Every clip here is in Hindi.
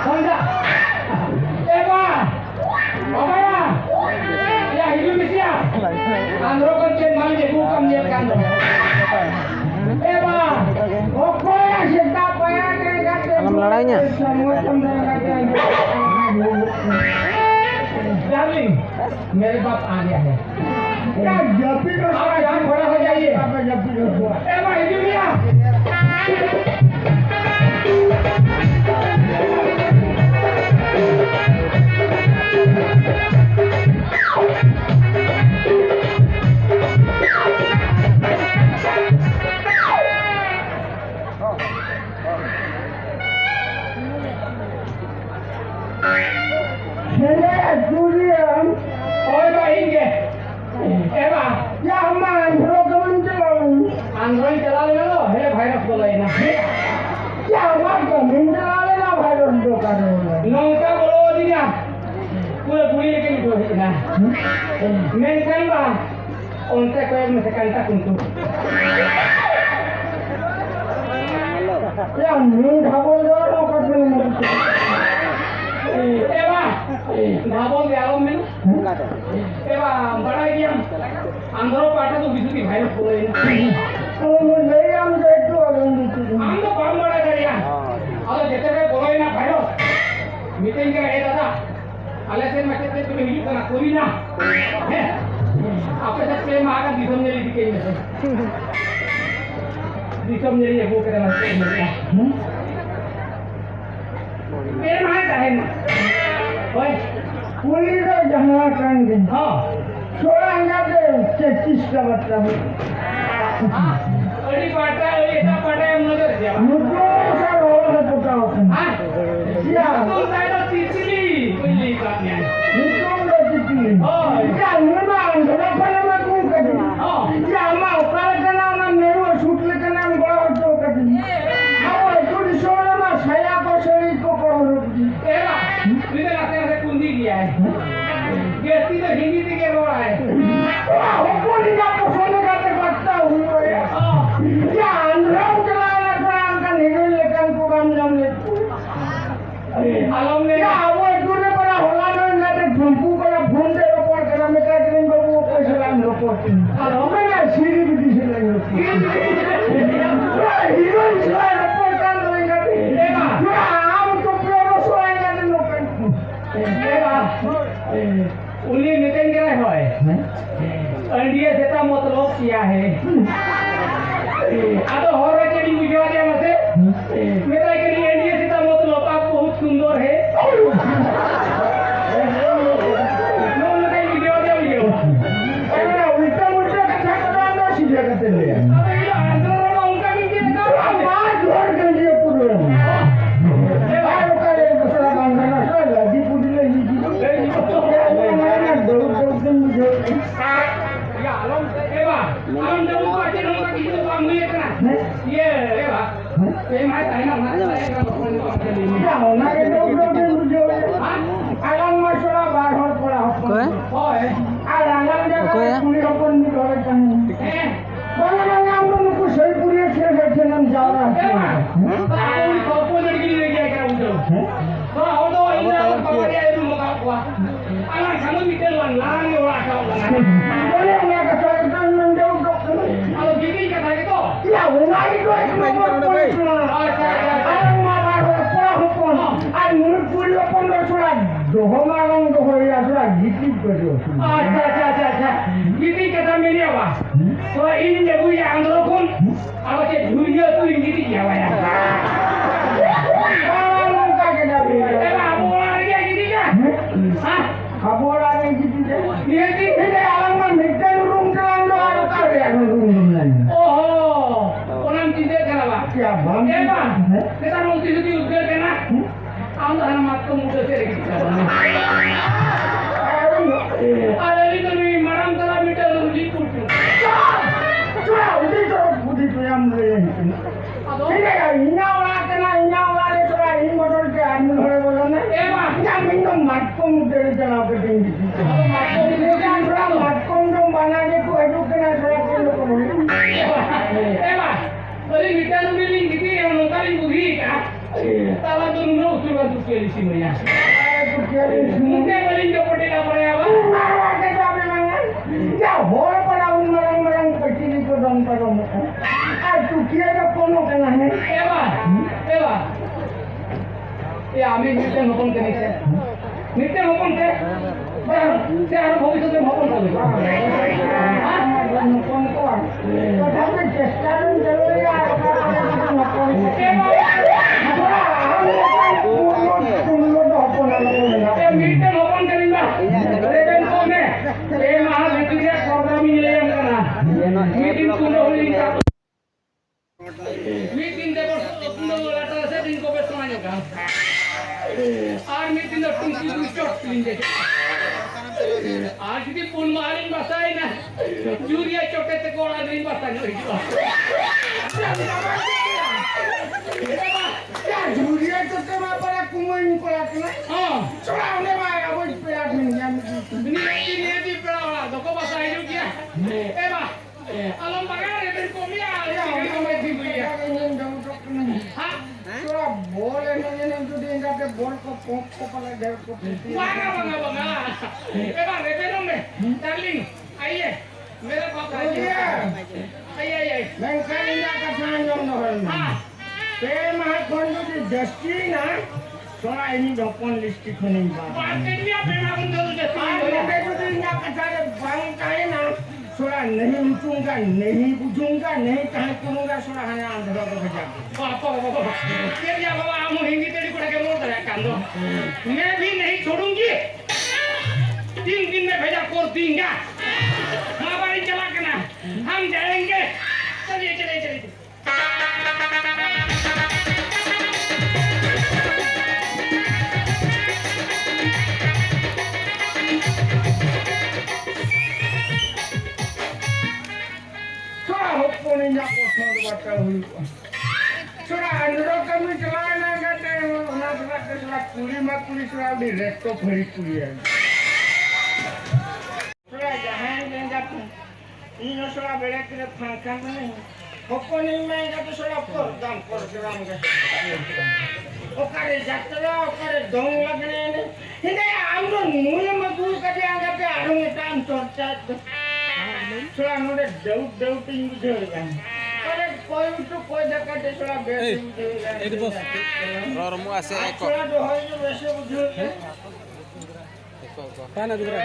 Honda. Eva. Apa ya? Ya hidup Malaysia. Andro kerja malam je bukan dia kan. Eva. Oke ya cinta payah kan. Melarainya. Darling, मेरे बाप आ गया है। क्या जपी का सारा यहाँ बड़ा हो जाइए। पापा जपी का हुआ। ए भाई दुनिया। Android चला लेना लो, है वायरस बोला ये ना। क्या हुआ क्या? मिंट चला लेना वायरस दो का नौका बोलो दिया। पूरे पूरी लेके निकलो है ना। मैं कहीं बाहर, उनसे कोई मुझे कंटा कुंतु। क्या मिंट भागोल दो नौका पे मुझे। एवा, भागोल दियालो में। एवा, बड़ा क्या? अंदरों पाटा तो बिजली वायरस बोला ये ना। मुझे हम देखो हम तो काम बड़ा करिया अब जैसे के बोलो ना भाइयों मीटिंग के है दादा अलग से मैसेज से तुम्हें हिट करना कोई ना है आपके साथ प्रेम आकर दिसम ने लिखी के में दिसम ने ये वो करना चाहिए प्रेम है ना ओए पूरी तो जहां कान दिन हां 16 से 33 का मतलब अड़ी पाटा ऐसा पाटा है मुझे दिया मुझे सा रोल है पुटा हां या तो साइड तितली कोई बात नहीं मुझे तितली हां क्या मुना अंदर पर मैं को कर हां क्या मा ऊपर का नाम मेरो शूट लेकर नाम बड़ा हो कर हां थोड़ी सोना में छाया को शरीर को करो एवा मुझे लगता है कुंडी किया है गेस्टी तो हिंदी से के रहा है वो कुंडी का तो सोने का तो बचता हुआ है क्या अंदरों चलाना थोड़ा अंका निकल लेकर को काम जम ले आलम ने क्या वो दूर पड़ा होला ना तो झुमपू का फोन दे रिपोर्ट करा मैं क्या करेंगे वो पैसे लाइन रिपोर्ट आलम में ना सीरी भी दिसे नहीं हीरो से रिपोर्ट कर लेंगे देखा हम तो प्रो सोएंगे तो देखा उन्हें मीटिंग क्या है इंडिया से मतलब क्या है आता हो रहा है कि मुझे आ जाए मसे मेरा के लिए इंडिया से मतलब आप बहुत सुंदर है नो लगा वीडियो आ जाए वीडियो अरे उल्टा उल्टा कथा करना सीधा करते ले अबे ये आंध्र उनका भी क्या आवाज जोड़ कर दिया पूरे ए भाई का ले दूसरा बांधना सर लगी पूरी ले या आलम एवा आलम जब को अच्छे लोग का किसी को काम नहीं करना ये एवा ये मैं कहना क्या होना के लोग जो आलम मसला बाहर पड़ा ओए आलम जब पूरी अपन नहीं करे कहीं बोला ना हम लोग को सही पूरी खेल हम जा रहा है पूरी कॉपो लड़की ले गया क्या उधर तो आओ तो इधर पकड़ के रूम का हुआ आलम खानो मीटर लांग वाला का बोले मैं का तो मन दे kalau gini kata gitu ya udah itu अच्छा आलम मार पड़ा আর মুখ পুরো পনেরো ছোড়া দোহমারং দোহই আসরা গিটি করো আচ্ছা গিটি কথা মেরে আবা তো ইন যে বুই আন্দোলন আমাকে ঝুলিয়ে তুই গিটি যাওয়া আলম কাকে যাবে এরা abola রে গিটি যা হ্যাঁ abola রে গিটি যা ये গিটি আলম মা মিটার রুম চালানো আর কারে রুম নাই ओहो ওনাম চিন্তা করাবা কি বাম এবা এটা মন্ত্রী যদি উদ্ধার কেনা हम हर मात को मुझे से रिक्शा अरे इधर भी मरम तला मीटर रुली कुछ चला उधर तो बुद्धि तो हम ले ठीक है इना वाला रे थोड़ा इन मोटर के आदमी घरे बोलो ना ए बात क्या मैं तो मात को मुझे चला के देंगे मात को ले जान थोड़ा मात को जो बना के को एडो के ना थोड़ा के लोग बोले ए बात अरे मीटर रुली कितनी है उनका भी बुद्धि का listi punya. Mungkin paling dapat dia apa ya, Pak? Ada apa memang? Ya, boleh pada orang-orang kecil itu dong pada muka. Aku kira kono kena ni. Pak. Ya, kami kita ngomong ke ni. Kita ngomong ke. Saya harus भविष्य ngomong ke. Hah? Ngomong ke. Tapi sekarang kalau ya आज भी पुन मारिन बसाई ना यूरिया चोटे ते कोड़ा दिन बसाई नहीं क्या यूरिया चोटे में पड़ा कुएं में पड़ा ना हाँ चढ़ाने में आया वो पेड़ में नहीं दी पेड़ वाला तो को बसाई जो किया बा अलम बगार है तेरे को भी आ गया हमें दी हुई है हाँ चोरा बोले नहीं तो दिन का बोल को पंप को पला दे को बंगा बा रेपेरों में डार्लिंग आइए मेरे पास आइए मैं कहीं का ध्यान रखना हाँ पे महा कौन जो दस्ती ना सोना इन्हीं डॉक्टर लिस्ट की नहीं बात नहीं आप ना बंदो दस्ती मैं तो दिन का कचारे बांग काहे ना सोना नहीं उठूंगा नहीं बुझूंगा नहीं कहीं करूंगा सोना हने आंधरा को भेजा बाबा ये या बाबा हम हिंदी तेरी को के मोड़ दे कांदो मैं भी नहीं छोड़ूंगी 3 दिन में भेजा कोर्स दूंगा हमारी चला के ना हम जाएंगे चलिए Pokoknya kosong baca hulu. Surah andro kami celana kata nak kesurat kuli makuli surah di resto beri kuliah. Surah jahan yang jatuh. Ini surah beri kita pangkat mana? Pokoknya main kata surah program ke. Okare jatra okare dong lagi ni. Hindi amro nuya makul kata angkat arung itu am torca. Surah nore daud tinggi jalan. Kalau kau itu kau jaga deh surah bersih jalan. Itu bos. Orang mu asal ekor. Surah dohai itu bersih jalan. Mana tu berapa?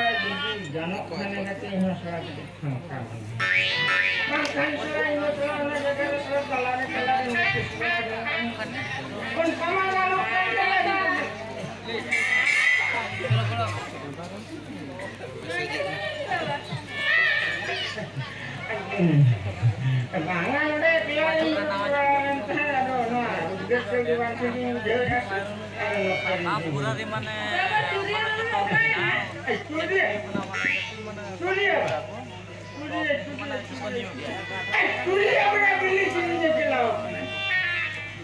Jangan mana nanti ini surah kita. Makan surah ini surah mana jaga surah kalane nanti surah jalan. Kon sama lalu kan jalan. Bangan udah biar ini aduh nah udah keluar sini udah apa pura di mana studi apa beli sini jelau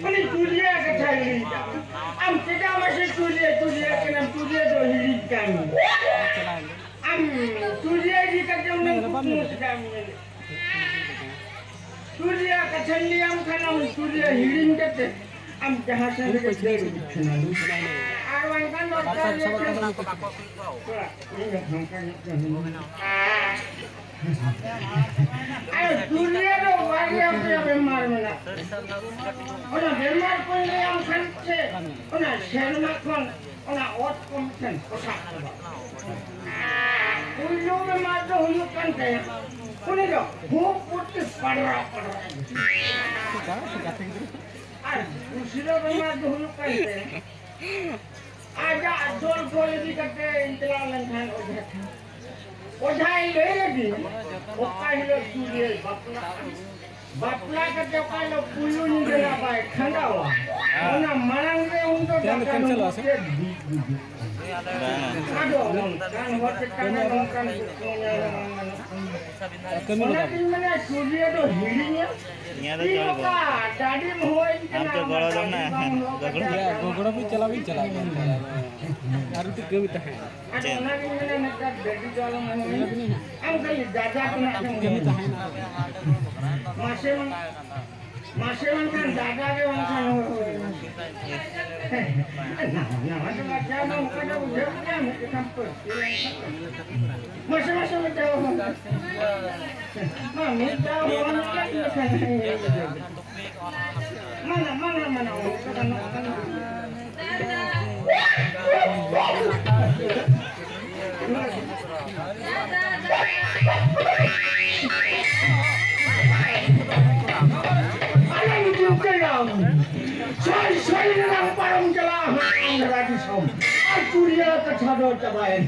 ini studi apa cari am kita masih studi kena studi do hidup kami am studi di kerja untuk kami Surya kacandi am kanam surya hiring kete am jahasa ke jeri arwan kan dokter ya ayo surya do wari am ya bemar mana ona bemar kon le am kan che ona sherma kon ona ot kon chen kosak Ulu bemar do hulu kan te Kuni do, huk putih parah. Usiro bemar dulu kan te. Aja jol di kate intilan langkan oja. Oja ile lagi. Oka ile suri bapla kate kalau puyu ni dela baik khandawa. Ona marang re undo dakan Aduh, kan hotel kana kan kami mana surya do hirinya tadi mau hampir golo dong na gogoro pun चला harus itu kami tahan ada lagi mana nak jadi jalan ini am kali jaja kena kami tahan masih masih kan jaga ke bangsa nah macam-macam kada ujungnya mungkin sampai masih tahu mami tahu mana Saya dalam parang jalan gratis om. Aku dia tersadar cabain.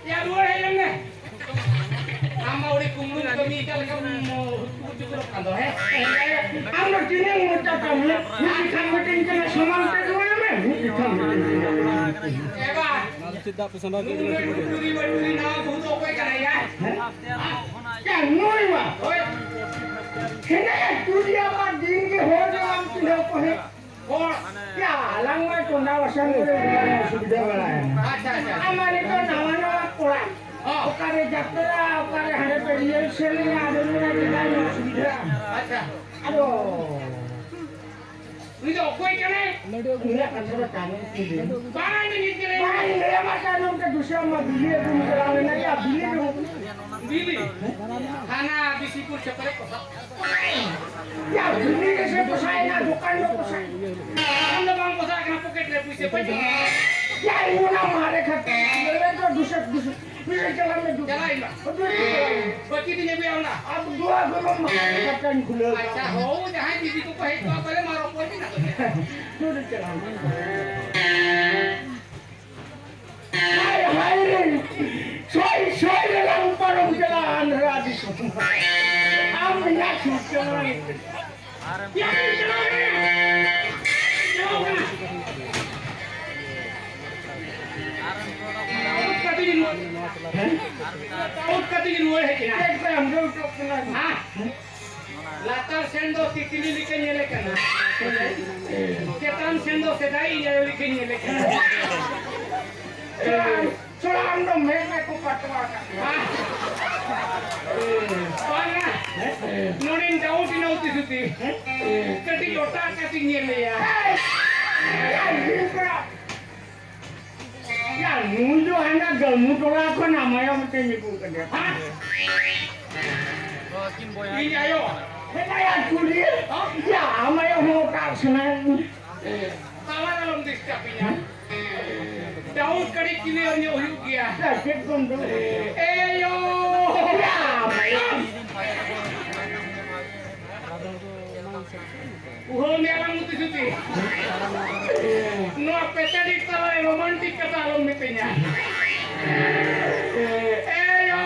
Ya dua yang ni. Ama udah kumul kami kalau kamu cukup kantor he. Ama kini ngucap kamu, ni kan meeting kena semang kedua ni. Eba. Tidak pesan lagi. Duri nama butuh kau kan ya? Ya noi mah. Kena duri apa dingin hoja am tidak kau he. Oh, ya, langgar tu nawa sanggup dengan sudah balai. Amari tu nawa kurang. Oh, kare Jatra, kare hari period selling ada mana dengan sudah. Aduh. Ini tu kau kene? Ini akan sudah kamu ini. Barang ini kene. Barang ini macam orang kedua mah bili tu kalau nak ya bili tu. Bili. Karena bisipur cepat kosak. Ya bili ke siapa saya bukan lo kosak. Anda bang kosak kena poket le puisi apa? Ya ini nama hari kata. Mereka dusak. Bila jalan le dusak. Jalan lah. Bagi dia biar lah. Abu dua belum makan gula. Acha, oh jangan di situ pahit tu apa le marok pun ni nak. Sudah jalan. Hai. Soy dalam parang jalan radis. Am nak jalan. Ya jalan. Latar sendo titili likan nyelekan. Ketan sendo sedai nyelekan nyelekan. Solang dong mereka ku patwakan. Soalnya nurin jauh di nauti suti. Kati jota kati nyele ya. Ya nunju anda gamu tola ko namanya mesti nyebut dia. Ini ayo. Saya curi. Ya amaya mau kasih. Tawa dalam diskapinya. Daun kari kilirnya uyuk ya. Sakit pun tu. Ayo. Ya amaya. Uhong yang muti suti. No peta di tawa romantik kata alom mitenya. Ayo.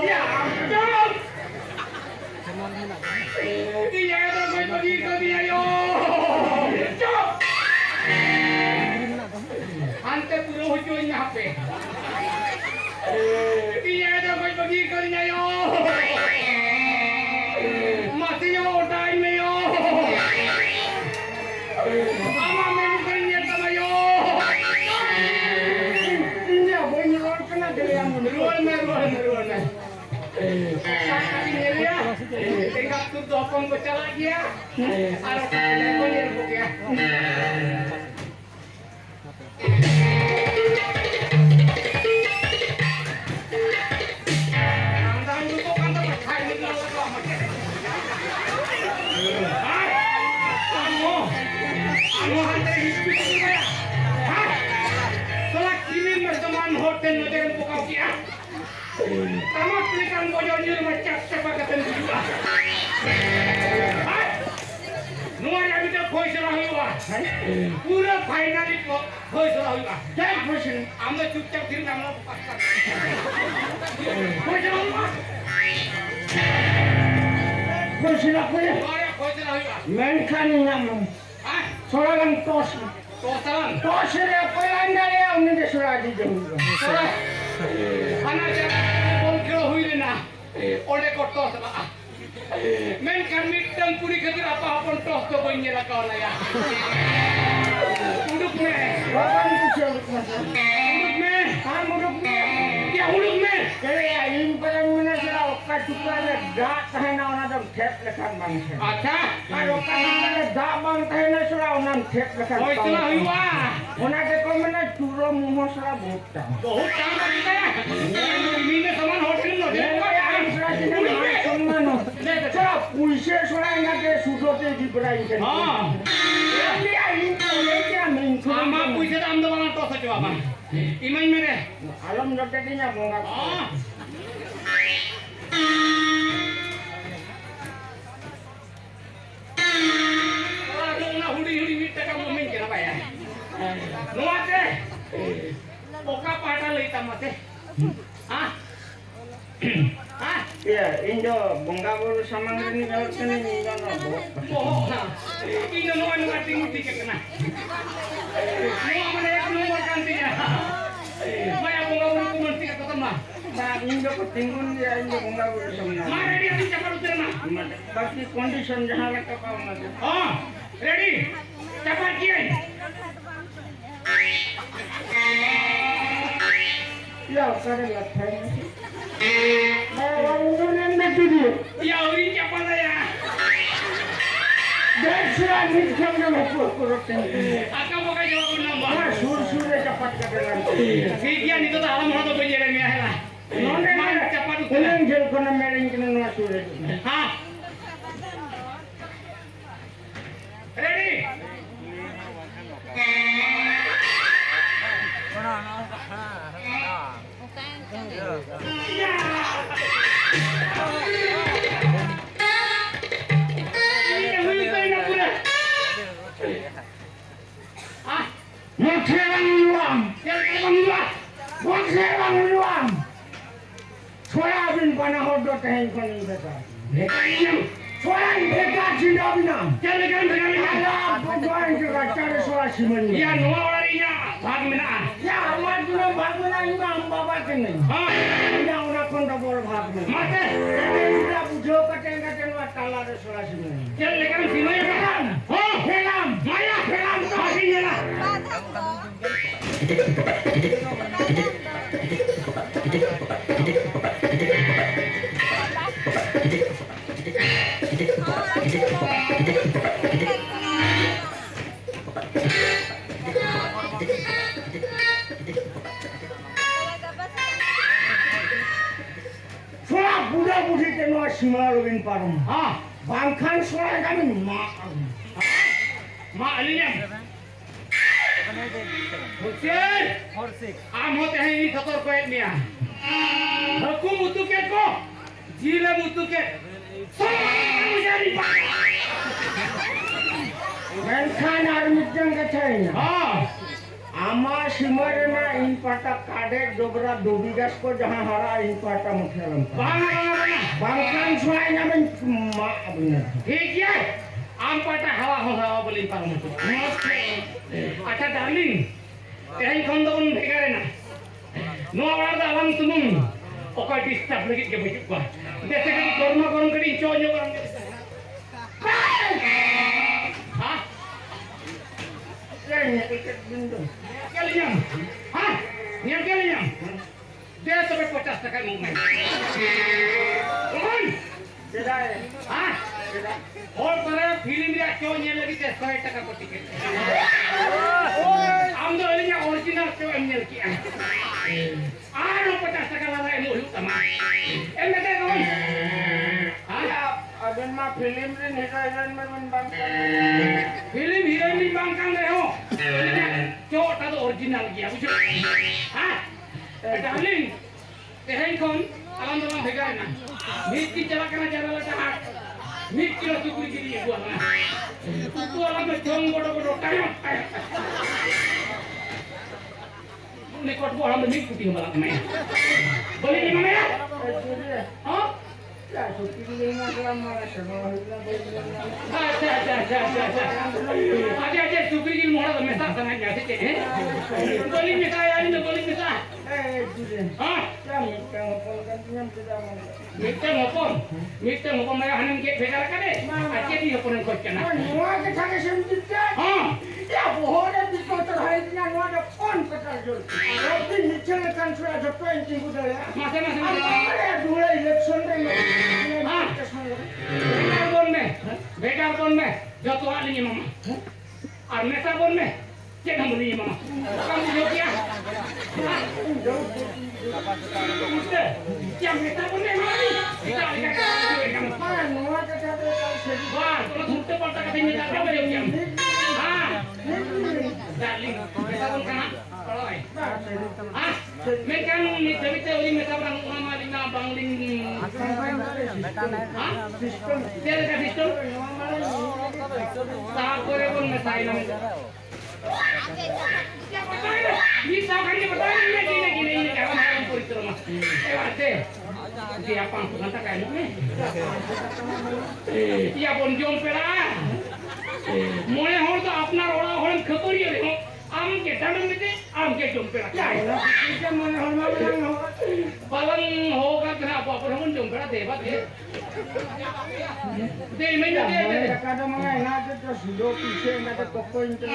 Ya. Jom. Iya itu gue pergi ke dia yo. Jom. Ante puro hujungnya HP. Iya itu gue pergi ke dia yo. Masih yo time yo. Ama menukannya sama yo. Iya boleh roll kena dari yang roll. Sakit ini ya. Tinggal tutup opong pecah lagi ya. Arah telepon ya buk ya. Kamu hantar hidup saya. Hah? Setelah kini berteman hotel dengan buka kia. Kamu berikan bojongnya macam sepakatan juga. Hah? Nuar yang kita koi selahiwa. Pura final itu koi selahiwa. Jangan pusing. Anda cucap diri kamu pasang. Koi selahiwa. Koi selahiwa. Koi selahiwa. Menkan nyam. Soalan tos. Tos re koyan dari amne de surah di jeng. Ana jara bol kelo huile na. Ode ko tos ba. Menkan mitang puri khatir apa apon tos to boinye la kawana ya. Uduk me. Bapan kuchel. Uduk me. Ha uduk me. क्या उड़ूं मैं करे इन पर मैंने जरा ओका टुकड़ा में दांत है ना उन्हें तो ठेप लेकर बांध है अच्छा और ओका टुकड़ा में दांत बांध है ना सुरा उन्हें ठेप लेकर बांध है हुआ उन्हें देखो मैंने चूरो मुँह सुरा बहुत काम करता है मीने सामान होटल में देखो यार सुरा जिन्हें मार सुनना नो सुरा पुलिसे सुरा इन्हें के सूटों की बुराई करती हाँ क्या इन तो ये क्या मिंग आमा पुलिसे दाम दो वाला तो सच बाबा इमाई मेरे आलम जब तक नहीं आऊँगा ना हुडी हुडी मिट्टे का मोमेंट क्या पाया नोआते ओका पाटा लेता मते हाँ हाँ ये इन जो बंगाबोर सामग्री निकाल के नहीं निकालना बहुत हाँ इन नोआ नोआ टिंगु टिके कना नोआ मने एक नोआ कांती है मैं बंगाबोर को मंती का तो ना इन जो टिंगुन dia इन जो बंगाबोर सामना मारे dia tu cepat uterna बाकी कंडीशन जहाँ लगता पाऊँ ना हाँ रेडी cepat kiai ya करे लगता है या उरी क्या पता यार देखिए निश्चय में मैं करते हैं आका बोका जवाब ना बाहर सुर सुर रे चपट कर देना ठीक है नहीं तो आलम हो तो बजेरे में है ना नोने मान चपट उलन जेल को ना मेरे इनके ना सुर हां रेडी सोयाबीन बना हो तो कहीं को नहीं बेटा सोयाबीन बेटा जिंदा बिना चल गए आप भगवान के चारे सोया सिमन या नवा वाला या भाग में ना या हमारे दोनों भाग में ना इनका हम बाबा के नहीं हां या उन्हें कौन तो बोल भाग में माते इनका बुझो कटेंगे चलवा ताला रे सोया सिमन चल लेकर सिमन का हो खेलाम माया खेलाम तो हसी ना Soalnya budak-budak kenal semua login parum. Ah, bangkan soalnya kami mak. Mak alinya. Hussein. Amo teh ini kotor koet nia. Aku mutuket ko. Jila mutuket. Semua jadi pak. Bangkan armijang kacanya. Ah. आमा सिमर ना इन पाटा काडे डोबरा डोबिगास को जहाँ हरा इन पाटा मुखेलम बांगकान सुनाई ना में मा अबने ठीक है आम पाटा हवा हो हवा बोली पारो मत अच्छा डार्लिंग यही खंडोन भेगारे ना नो वाला आलम तुम ओका डिस्टर्ब लगी के बजुक बा जैसे कि कर्मा करन करी चोन्यो करन हां ये इकट बिंदु kalian, hah? Niat kalian? Dia sampai 50 takkan ngomong. Ngomong? Tidak. Hah? Tidak. और पर फिल्म रे क्यों ये लगी 100 टका को टिकट हम तो लेने ओरिजिनल क्यों एमएल किया आरो 50 टका वाला है मोहलू तमा एम में देखो हां अबन मा फिल्म रे हीरोइन में बन फिल्म हीरोइन में बांकान रहे हो क्यों ता तो ओरिजिनल किया बुझो हां डार्लिंग तेहन कोन आलम दम भेगा ना मीट की चला करना चला ता मीट किलो सुकुरी के लिए हुआ ना तू वाला में जोंग बड़ो टाइम निकट वो हम मीट कुटी वाला में बोले नहीं मैं हां अच्छा सुकरी की मोड़ा में साथ समझ जाते थे गोली में का यानी तो गोली में सा हां क्या मिस्टर मोपन मैं हनन के भेजा करे अच्छे दी अपन को करना नुआ के थाके समझते हां या बोहरे बिको तो है इतना नुआ का कौन पता जो अब नीचे में कंट्रोल जो 20 गुडे मासे अरे दूरे इलेक्शन रे हां बेटा बोल में जो तो आ ली मामा और नेता बोल में क्या हम ली मामा कम जो क्या क्या नेता बोल में मारी क्या नुआ का था वाह तो छूटते पड़ता कभी नेता क्या बजे क्या हां डार्लिंग नेता बोल कहां पड़ो है हां मैं क्या मिते ओली में सब रंग माली ना बांगलिंग हां सिस्टम तेरे का सिस्टम साफ करे बोल मैं साइन में क्या पता है ये साफ करके बता नहीं कि नहीं क्या हमारा परिश्रम है बाते कि apa घंटा का है या बोंजों पे रहा मोने हो तो अपना रोड़ा होन खबर ही हो आम के डंड में थे आम के जों पे क्या है ना क्या मोने हो ना पलंग होगा तेरा बापर हम जों पे देवा दे दे में दे kada mga na to sudo pise na to kokoin to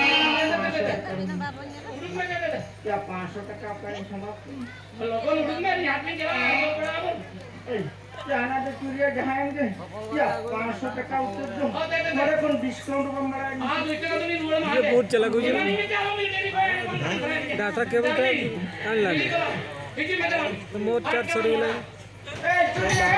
ya 500 taka pa yung sama logon udug में हाथ में जरा बराबर क्या ना तो चुरिया ढाएंगे या 500 टका उतर दो मेरे को डिस्काउंट पर मरा हां दो टका तो नहीं बोल मार ये बहुत चला गुजर डाटा केबल का कान लगे तो मोट चार्ज शुरू ले ए चुरिया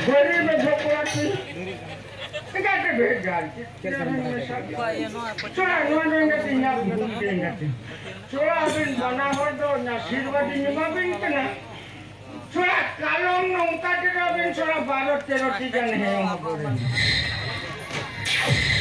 घरे में झोपड़ाती इधर भेज गाल छोड़ा नुआ देंगे तो यहाँ घूम देंगे छोड़ा अभी बना हो तो ना सिरवटी निमा भी इतना छोड़ा कालों में उनका तेरा भी छोड़ा 12-13 चीज़ें हैं वहाँ पर